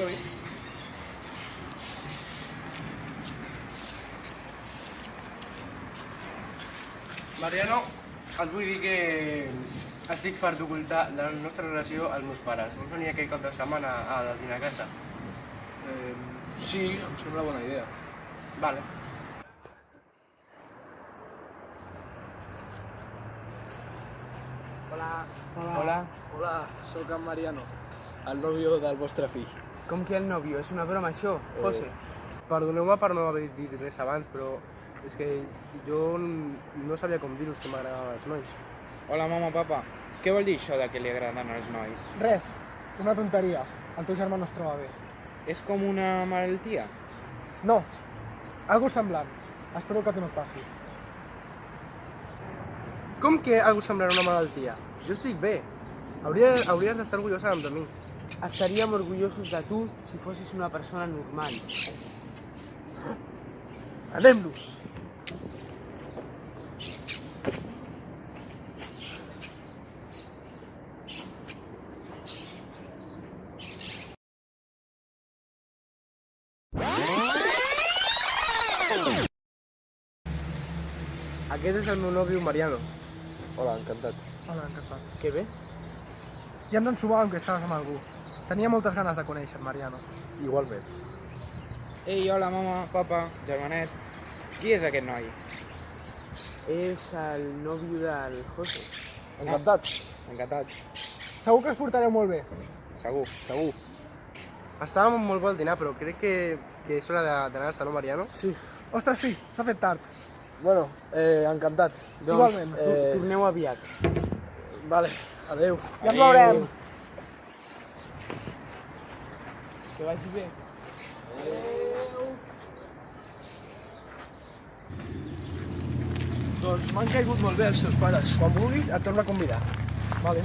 soy. Mariano, et vull dir que estic fart d'ocultar la nostra relació als meus pares. Vols venir aquell cap de setmana a dinar a casa? Sí, em sembla bona idea. Vale. Hola. Hola. Hola, sóc en Mariano, el nòvio del vostre fill. Com que el nòvio? És una broma, això, José? Perdoneu-me per no haver dit res abans, però és que jo no sabia com dir-vos que m'agradaven els nois. Hola, mama, papa. Què vol dir això de que li agraden els nois? Res, una tonteria. El teu germà no es troba bé. És com una malaltia? No, algo semblant. Espero que a tu no et passi. Com que algú semblarà una malaltia? Jo estic bé. Hauries d'estar orgullosa de mi. Estaríem orgullosos de tu si fossis una persona normal. Anem-nos! Aquest és el meu nòvio Mariano. Hola, encantat. Hola, encantat. Que bé? Ja ens ensumàvem que estaves amb algú. Tenia moltes ganes de conèixer Mariano. Igualment. Ei, hola, mama, papa, germanet. Qui és aquest noi? És el nòvio del José. Encantat. Encantat. Segur que es portareu molt bé. Segur. Segur. Estàvem molt bo al dinar, però crec que és hora d'anar-se, no, Mariano? Sí. Ostres, sí, s'ha fet tard. Bueno, encantat. Igualment. Torneu aviat. Vale, adeu. Ja ens veurem. Que vagi bé. Doncs m'han caigut molt bé els seus pares. Quan vulguis et torno a convidar. Vale.